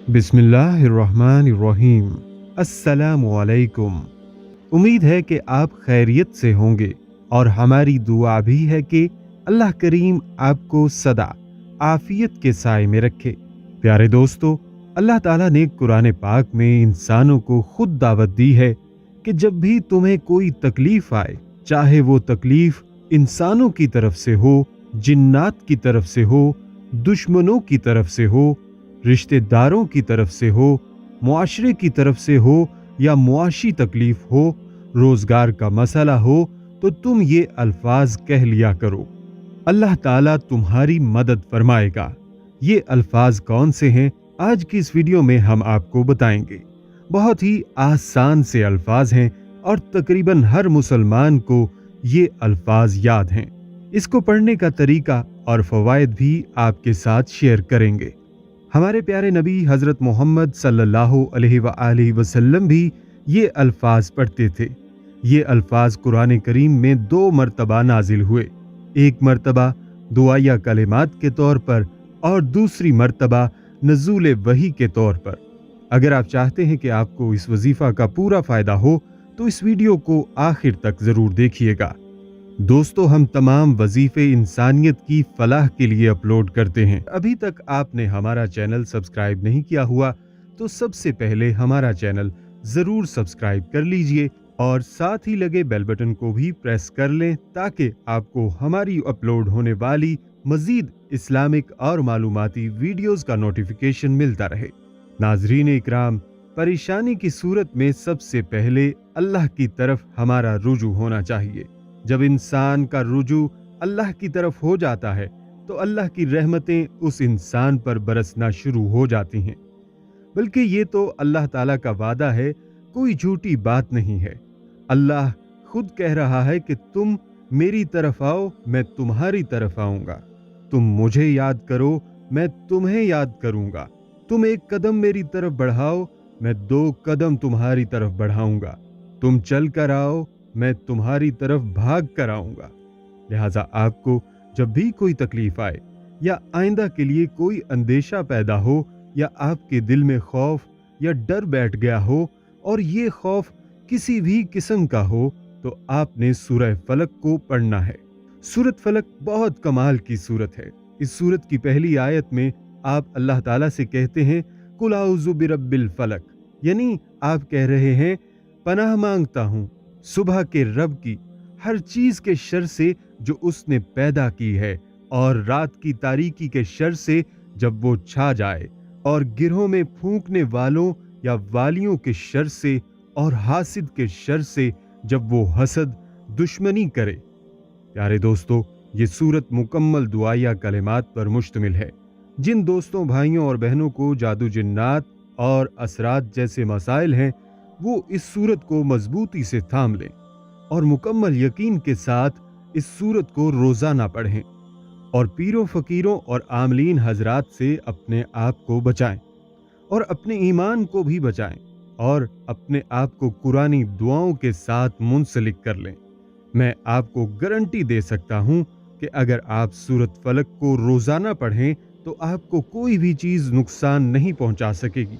बिस्मिल्लाहिर्रहमानिर्रहीम। अस्सलामुअलैकुम। उम्मीद है कि आप खैरियत से होंगे और हमारी दुआ भी है कि अल्लाह करीम आपको सदा आफियत के साए में रखे। प्यारे दोस्तों, अल्लाह ताला ने कुरान पाक में इंसानों को खुद दावत दी है कि जब भी तुम्हें कोई तकलीफ आए, चाहे वो तकलीफ इंसानों की तरफ से हो, जिन्नात की तरफ से हो, दुश्मनों की तरफ से हो, रिश्तेदारों की तरफ से हो, मुआशरे की तरफ से हो या मुआशी तकलीफ हो, रोजगार का मसला हो, तो तुम ये अल्फाज कह लिया करो, अल्लाह ताला तुम्हारी मदद फरमाएगा। ये अल्फाज कौन से हैं, आज की इस वीडियो में हम आपको बताएंगे। बहुत ही आसान से अल्फाज हैं और तकरीबन हर मुसलमान को ये अल्फाज याद हैं। इसको पढ़ने का तरीका और फवायद भी आपके साथ शेयर करेंगे। हमारे प्यारे नबी हजरत मोहम्मद सल्लल्लाहु अलैहि वसल्लम भी ये अल्फाज पढ़ते थे। ये अल्फाज कुरान करीम में 2 मरतबा नाजिल हुए, एक मरतबा दुआया कलिमात के तौर पर और दूसरी मरतबा नज़ूल वही के तौर पर। अगर आप चाहते हैं कि आपको इस वजीफा का पूरा फायदा हो तो इस वीडियो को आखिर तक जरूर देखिएगा। दोस्तों, हम तमाम वजीफे इंसानियत की फलाह के लिए अपलोड करते हैं। अभी तक आपने हमारा चैनल सब्सक्राइब नहीं किया हुआ तो सबसे पहले हमारा चैनल जरूर सब्सक्राइब कर लीजिए और साथ ही लगे बेल बटन को भी प्रेस कर लें ताकि आपको हमारी अपलोड होने वाली मजीद इस्लामिक और मालूमाती वीडियोस का नोटिफिकेशन मिलता रहे। नाजरीन इकराम, परेशानी की सूरत में सबसे पहले अल्लाह की तरफ हमारा रुजू होना चाहिए। जब इंसान का रुजू अल्लाह की तरफ हो जाता है तो अल्लाह की रहमतें उस इंसान पर बरसना शुरू हो जाती हैं। बल्कि ये तो अल्लाह ताला का वादा है, कोई झूठी बात नहीं है। अल्लाह खुद कह रहा है कि तुम मेरी तरफ आओ, मैं तुम्हारी तरफ आऊंगा। तुम मुझे याद करो, मैं तुम्हें याद करूंगा। तुम एक कदम मेरी तरफ बढ़ाओ, मैं 2 कदम तुम्हारी तरफ बढ़ाऊंगा। तुम चल कर आओ, मैं तुम्हारी तरफ भाग कर आऊंगा। लिहाजा आपको जब भी कोई तकलीफ आए या आइंदा के लिए कोई अंदेशा पैदा हो या आपके दिल में खौफ या डर बैठ गया हो और ये खौफ किसी भी किस्म का हो तो आपने सूरह फलक को पढ़ना है। सूरत फलक बहुत कमाल की सूरत है। इस सूरत की पहली आयत में आप अल्लाह ताला से कहते हैं कुल औज़ु बिरब्बिल फलक, यानी आप कह रहे हैं पनाह मांगता हूं सुबह के रब की हर चीज के शर से जो उसने पैदा की है और रात की तारीकी के शर से जब वो छा जाए और गिरोह में फूंकने वालों या वालियों के शर से और हासिद के शर से जब वो हसद दुश्मनी करे। प्यारे दोस्तों, ये सूरत मुकम्मल दुआया कलिमात पर मुश्तमिल है। जिन दोस्तों, भाइयों और बहनों को जादू जिन्नात और असरात जैसे मसाइल हैं वो इस सूरत को मजबूती से थाम लें और मुकम्मल यकीन के साथ इस सूरत को रोजाना पढ़ें और पीरों फकीरों और आमलीन हजरात से अपने आप को बचाएं और अपने ईमान को भी बचाएं और अपने आप को कुरानी दुआओं के साथ मुंसलिक कर लें। मैं आपको गारंटी दे सकता हूं कि अगर आप सूरत फलक को रोजाना पढ़ें तो आपको कोई भी चीज नुकसान नहीं पहुंचा सकेगी।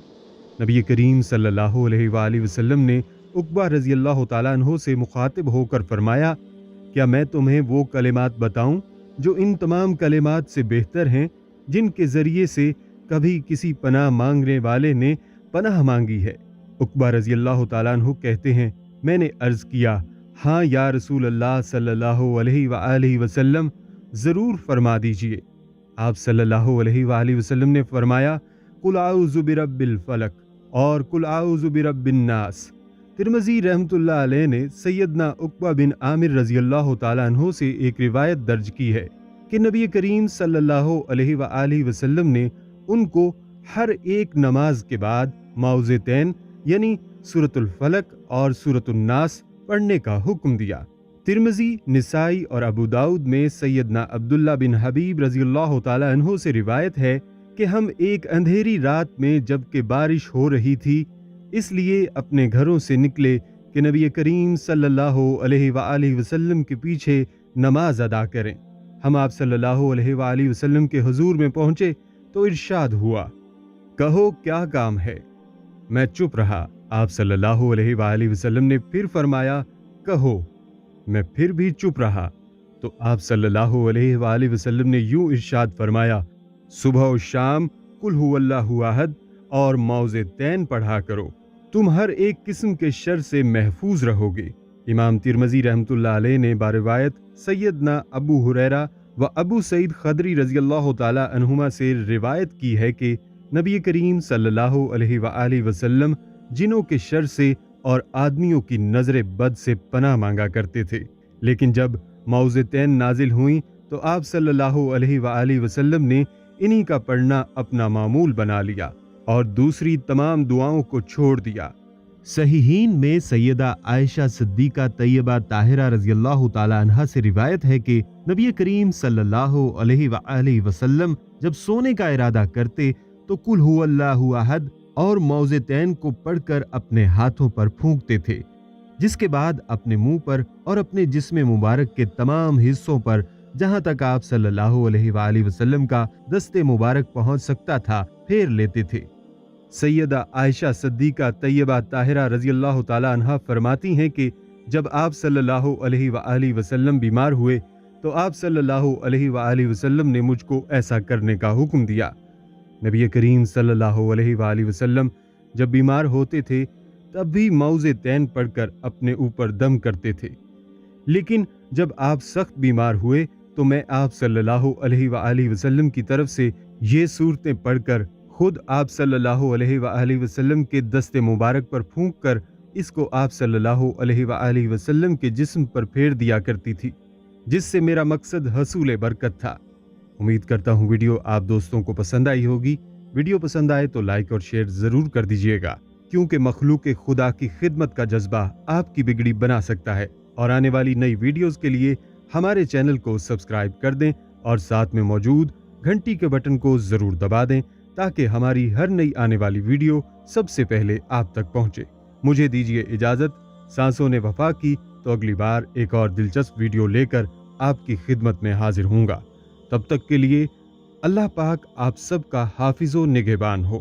नबी करीम सल्लल्लाहु अलैहि वसल्लम ने उक़बा रज़ी अल्लाह तआला अन्हु से मुखातिब होकर फरमाया, क्या मैं तुम्हें वो कलिमात बताऊं जो इन तमाम कलिमात से बेहतर हैं, जिनके ज़रिए से कभी किसी पनाह मांगने वाले ने पनाह मांगी है। उक़बा रज़ी अल्लाह तआला अन्हु कहते हैं, मैंने अर्ज़ किया, हाँ या रसूल अल्लाह सल्लल्लाहु अलैहि वसल्लम, ज़रूर फरमा दीजिए। आप सल्लल्लाहु अलैहि वसल्लम ने फरमाया, कुल औज़ु बिरब्बिल फलक और कुल औज़ु बिरब्बिन नास। तिरमिज़ी रहमतुल्लाह अलैह ने सैयदना उक़बा बिन आमिर रज़ी अल्लाह तआला अन्हु से एक रिवायत दर्ज की है कि नबी करीम सल्लल्लाहु अलैहि वसल्लम ने उनको हर एक नमाज के बाद मौज़तैन यानी सूरतुल फलक और सूरतुन नास पढ़ने का हुक्म दिया। तिरमिज़ी, निसाई और अबू दाऊद में सैयदना अब्दुल्ला बिन हबीब रज़ी अल्लाह तआला अन्हु से रिवायत है कि हम एक अंधेरी रात में जबकि बारिश हो रही थी, इसलिए अपने घरों से निकले कि नबी करीम सल्लल्लाहु अलैहि वसल्लम के पीछे नमाज अदा करें। हम आप सल्लल्लाहु अलैहि वसल्लम के हुजूर में पहुंचे तो इरशाद हुआ, کہو کیا کام ہے؟ میں چپ رہا۔ آپ صلی اللہ علیہ وآلہ وسلم نے پھر فرمایا کہو۔ میں پھر بھی چپ رہا تو آپ صلی اللہ علیہ وآلہ وسلم نے یوں ارشاد فرمایا صبح و شام قل هو اللہ احد اور معوذتین پڑھا کرو، تم ہر ایک قسم کے شر سے محفوظ رہو گے۔ امام ترمذی رحمۃ اللہ علیہ نے باروایت سیدنا ابو ہریرہ و ابو سعید خدری رضی اللہ تعالی عنہما سے روایت کی ہے کہ نبی کریم صلی اللہ علیہ وآلہ وسلم جنوں کے شر سے اور آدمیوں کی نظر بد سے پناہ مانگا کرتے تھے، لیکن جب معوذتین نازل ہوئیں تو آپ صلی اللہ علیہ وآلہ وسلم نے انہی کا پڑھنا اپنا معمول بنا لیا اور دوسری تمام دعاؤں کو چھوڑ دیا۔ صحیحین میں سیدہ عائشہ صدیقہ طیبہ طاہرہ رضی اللہ تعالی عنہا سے روایت ہے کہ نبی کریم صلی اللہ علیہ وآلہ وسلم جب سونے کا ارادہ کرتے تو قل هو اللہ احد اور معوذتین کو پڑھ کر اپنے ہاتھوں پر پھونکتے تھے، جس کے بعد اپنے منہ پر اور اپنے جسم مبارک کے تمام حصوں پر جہاں تک آپ صلی اللہ علیہ وآلہ وسلم کا دست مبارک پہنچ سکتا تھا پھیر لیتے تھے۔ سیدہ عائشہ صدیقہ طیبہ طاہرہ رضی اللہ تعالی عنہا فرماتی ہیں کہ جب آپ صلی اللہ علیہ وآلہ وسلم بیمار ہوئے تو آپ صلی اللہ علیہ وآلہ وسلم نے مجھ کو ایسا کرنے کا حکم دیا۔ نبی کریم صلی اللہ علیہ وآلہ وسلم جب بیمار ہوتے تھے تب بھی معوذتین پڑھ کر اپنے اوپر دم کرتے تھے، لیکن جب آپ سخت بیمار ہوئے تو میں آپ صلی اللہ علیہ وآلہ وسلم کی طرف سے یہ صورتیں پڑھ کر خود آپ صلی اللہ علیہ وآلہ وسلم کے دست مبارک پر پھونک کر اس کو آپ صلی اللہ علیہ وآلہ وسلم کے جسم پر پھیر دیا کرتی تھی، جس سے میرا مقصد حصول برکت تھا۔ امید کرتا ہوں ویڈیو آپ دوستوں کو پسند آئی ہوگی۔ ویڈیو پسند آئے تو لائک اور شیئر ضرور کر دیجیے گا، کیونکہ مخلوق خدا کی خدمت کا جذبہ آپ کی بگڑی بنا سکتا ہے۔ اور آنے والی نئی ویڈیوز کے لیے ہمارے چینل کو سبسکرائب کر دیں اور ساتھ میں موجود گھنٹی کے بٹن کو ضرور دبا دیں تاکہ ہماری ہر نئی آنے والی ویڈیو سب سے پہلے آپ تک پہنچے۔ مجھے دیجیے اجازت، سانسوں نے وفا کی تو اگلی بار ایک اور دلچسپ ویڈیو لے کر آپ کی خدمت میں حاضر ہوں گا۔ تب تک کے لیے اللہ پاک آپ سب کا حافظ و نگہبان ہو۔